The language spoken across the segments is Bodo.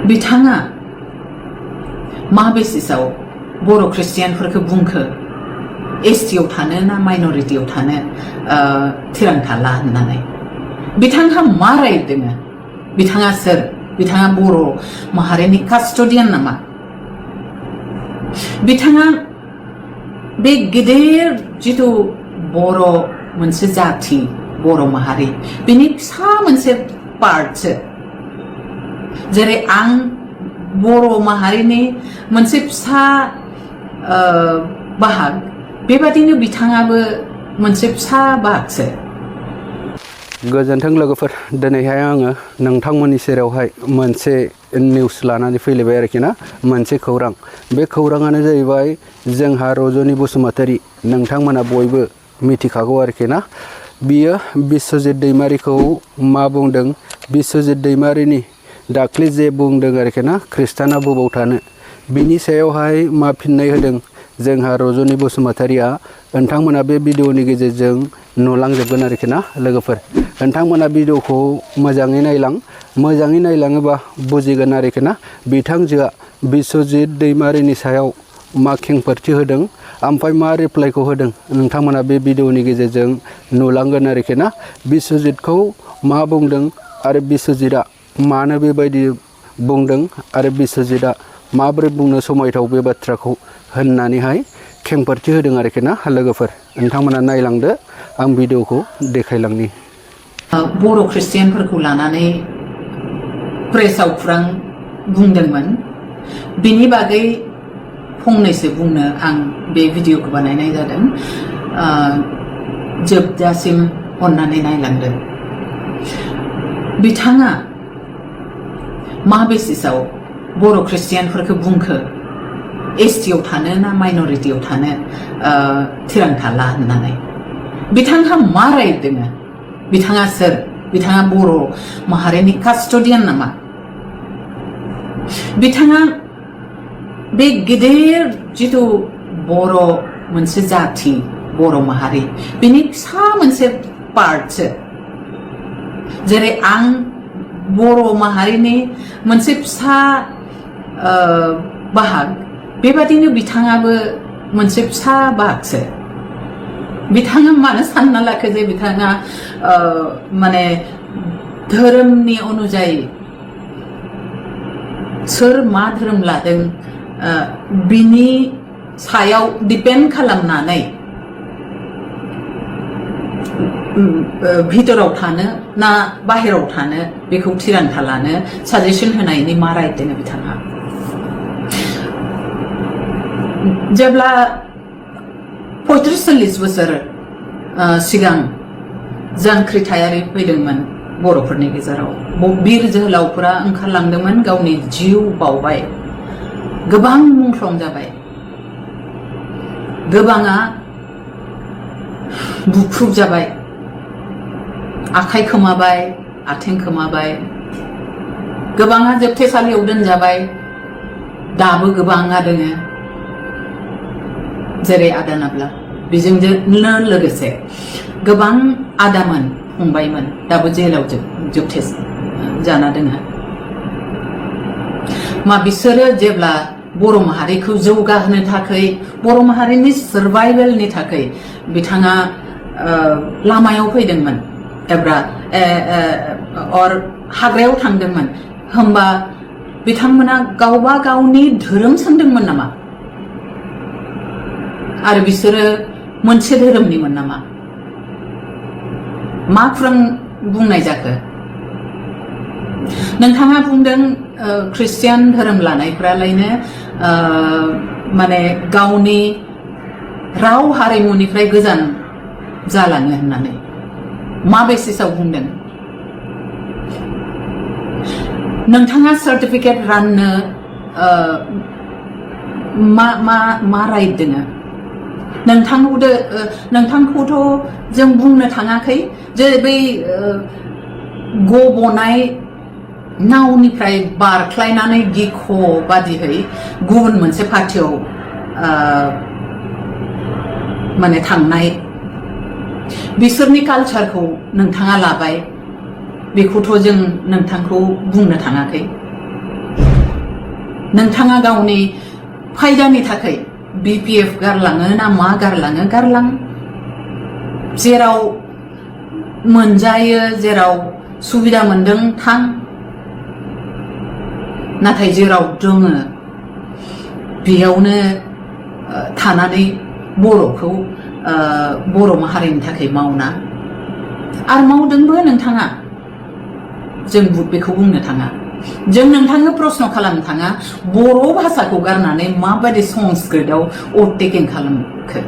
बिथाङा मा बेसिसाव बर' ख्रिस्टियानफोरखौ बुंखो एसटिआव थानो ना माइनरिटियाव थानो थिरांथा ला होननानै बिथांहा मा राइट दोङो बिथाङा सोर बिथाङा बर' माहारिनि कास्टडियान नामा बिथाङा बे गिदिर जिथु बर' मोनसे जाथि बर' माहारि बिनि फिसा मोनसे पार्टसो जेरै आं बर' माहारिनि मोनसे फिसा बाहाग बेबादिनो बिथाङाबो मोनसे फिसा बाहागसो गोजोन्थों लोगोफोर दिनैहाय आङो नोंथांमोननि सेरावहाय मोनसे निउस लानानै फैलायबाय आरोखि ना मोनसे खौरां बे खौराङानो जाहैबाय जोंहा रजनी बसुमतारी नोंथांमोना बयबो मिथिखागौ आरोखि ना बियो बिश्वजित दैमारिखौ मा बुंदों बिश्वजित दैमारिनि दाख्लै जे बुंदों आरोखि ना खृष्टाना बबाव थानो बिनि सायावहाय मा फिननाय होदों जोंहा रजनी बसुमतारीया नोंथांमोना बे भिडिअनि गेजेरजों नुलांजोबगोन आरोखि ना लोगोफोर नोंथांमोना भिडिअखौ मोजाङै नायलाङोबा बुजिगोन आरोखि ना बिथांजोआ बिश्वजित दैमारिनि सायाव मा खेंफोरथि होदों ओमफ्राय मा रिप्लाइखौ होदों नोंथांमोना बे भिडिअनि गेजेरजों नुलांगोन आरोखि ना बिश्वजितखौ मा बुंदों आरो बिश्वजितआ मानो बेबायदि बुंदों आरो बिश्वजितआ माबोरै बुंनो समायथाव बे बाथ्राखौ होननानैहाय खेंफोरथि होदों आरोखि ना लोगोफोर नोंथांमोना नायलांदो आं भिडिअखौ देखायलांनि बर' ख्रिस्टियानफोरखौ लानानै प्रेसाव खौरां बुंदोंमोन बिनि बागै फंनैसो बुंनो आं बे भिडिअखौ बानायनाय जादों जोबजासिम अननानै नायलांदो बिथाङा मा बेसिसाव बर' ख्रिस्टियानफोरखौ बुंखो एसटिआव थानो ना माइनरिटियाव थानो थिरांथा ला होननानै बिथांहा मा राइट दोङो बिथाङा सोर बिथाङा बर' माहारिनि कास्टडियान नामा बिथाङा बे गिदिर जिथु बर' मोनसे जाथि बर' माहारि बिनि फिसा मोनसे पार्टसो जेरै आं बर' माहारिनि मोनसे फिसा बाहाग बेबादिनो बिथाङाबो मोनसे फिसा बाहागसो बिथाङा मानो सानना लाखो जे बिथाङा माने धोरोमनि अनुजायै सोर मा धोरोम लादों बिनि सायाव दिपेन्ड खालामनानै भितराव थानो ना बाहेराव थानो बेखौ थिरांथा लानो साजेसन होनायनि मा राइट दङ बिथाङा जेब्ला 35-40 बोसोर सिगां जांख्रिथायारि फैदोंमोन बर'फोरनि गेजेराव बिर जोहोलावफोरा ओंखारलांदोंमोन गावनि जिउ बावबाय गोबां मुंख्लं जाबाय गोबाङा बुख्रुब जाबाय आखाइ खोमाबाय आथिं खोमाबाय गोबाङा जोबथेसालियाव दोनजाबाय दाबो गोबाङा दोङो जेरै आदा नाब्ला बेजोंनो लोगोसे गोबां आदामोन फंबायमोन दाबो जेलाव जोबथे जाना दोङो बिसोरो जेब्ला बर' माहारिखौ जौगाहोनो थाखाय बर' माहारिनि सार्भाइभेलनि थाखाय बिथाङा लामायाव फैदोंमोन हाग्रायाव थांदोंमोन होमबा बिथांमोना गावबा गावनि धोरोम सोंदोंमोन नामा आरो बिसोरो मोनसे धोरोमनिमोन नामा मा खौरां बुंनाय जाखो नोंथाङा बुंदों ख्रिस्टियान धोरोम लानायफ्रालायनो माने गावनि राव हारिमुनिफ्राय गोजान जालाङो होननानै मा बेसिसाव बुंदों नोंथाङा सार्टिफिकेट राननो मा राइट दोङो नोंथांखौथ' जों बुंनो थाङाखै जे बै गबनाय नावनिफ्राय बारख्लायनानै गिख' बादिहै गुबुन मोनसे पार्टियाव माने थांनाय बिसोरनि कालचारखौ नोंथाङा लाबाय बेखौथ' जों नोंथांखौ बुंनो थाङाखै नोंथाङा गावनि फायदानि थाखाय BPF गारलाङो ना मा गारलाङो गारलां जेराव मोनजायो जेराव सुबिदा मोनदों थां नाथाय जेराव दङो बेयावनो थानानै बर'खौ बर' माहारिनि थाखाय मावना आरो मावदोंबो नोंथाङा जों बेखौ बुंनो थाङा जों नोंथांनो प्रश्न खालामनो थाङा बर' भाषाखौ गारनानै माबायदि संस्कृतआव अभारटेकिं खालामखो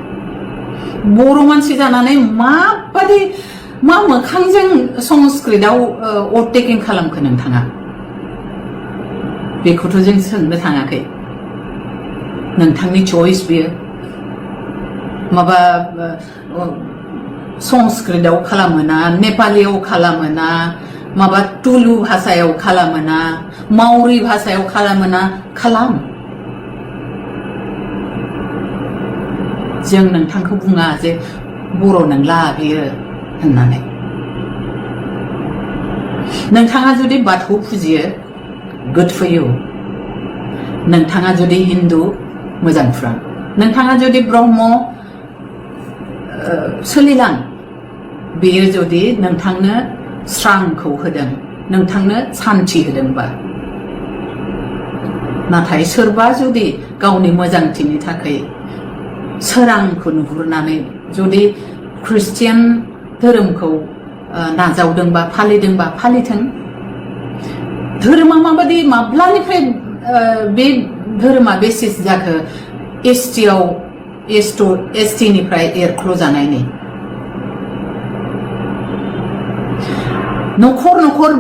बर' मानसि जानानै माबायदि मा मोखांजों संस्कृतआव अभारटेकिं खालामखो नोंथाङा बेखौथ' जों सोंनो थाङाखै नोंथांनि चॉइस बियो माबा संस्कृतआव खालामोना नेपालियाव खालामोना माबा तुलु भाषायाव खालामोना मावरी भाषायाव खालामोना खालाम जों नोंथांखौ बुङा जे बर' नंला बियो होननानै नोंथाङा जुदि बाथौ फुजियो गुड फॉर यू नोंथाङा जुदि हिन्दु मोजां खुरां नोंथाङा जुदि ब्रह्म सोलिलां बेयो जुदि नोंथांनो स्रांखौ होदों नोंथांनो सान्थि होदोंबा नाथाय सोरबा जुदि गावनि मोजांथिनि थाखाय सोरांखौ नुहुरनानै जुदि ख्रिस्टियान धोरोमखौ नाजावदोंबा फालिदोंबा फालिथों धोरोमा माबादि माब्लानिफ्राय बे धोरोमा बेसिस जाखो एसटिनिफ्राय एरख्ल'जानायनि न'खर न'खर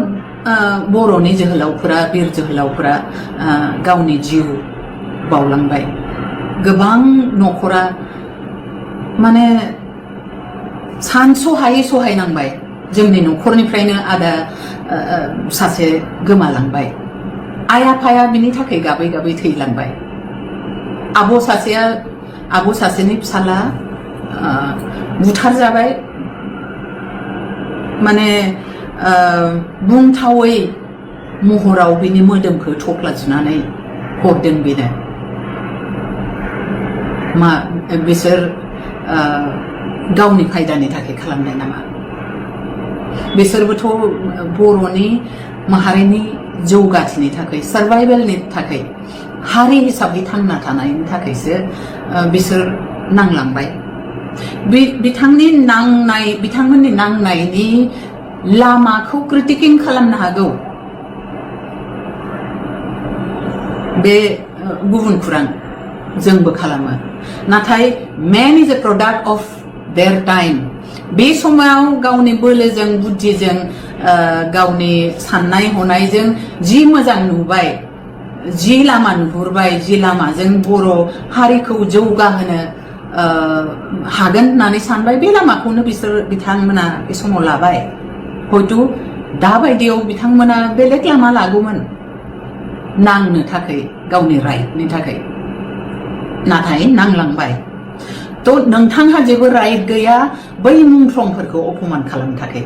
बर'नि जोहोलावफोरा बिर जोहोलावफोरा गावनि जिउ बावलांबाय गोबां न'खरा माने सानस'हायै सहायनांबाय जोंनि न'खरनिफ्रायनो आदा सासे गोमालांबाय आइ आफाया बिनि थाखाय गाबै गाबै थैलांबाय आब' सासेनि फिसाला बुथारजाबाय माने बुंथावै महराव बिनि मोदोमखौ थफ्ला जुनानै हरदों बेनो मा बिसोर गावनि फायदानि थाखाय खालामनाय नामा बिसोरबोथ' बर'नि माहारिनि जौगाथिनि थाखाय सार्भाइभेलनि थाखाय हारि हिसाबै थांना थानायनि थाखायसो बिसोर नांलांबाय बिथांमोननि नांनायनि लामाखौ क्रिटिकिं खालामनो हागौ बे गुबुन खुरां जोंबो खालामो नाथाय man is a product of their time बे समाव गावनि बोलोजों बुद्धिजों गावनि साननाय हनायजों जि मोजां नुबाय जि लामा नुहुरबाय जि लामाजों बर' हारिखौ जौगाहोनो हागोन होननानै सानबाय बे लामाखौनो बिथांमोना बे समाव लाबाय हयथ' दाबायदियाव बिथांमोना बेलेग लामा लागौमोन नांनो थाखाय गावनि राइटनि थाखाय नाथाय नांलांबाय थ' नोंथांहा जेबो राइट गैया बै मुंख्लंफोरखौ अपमान खालामनो थाखाय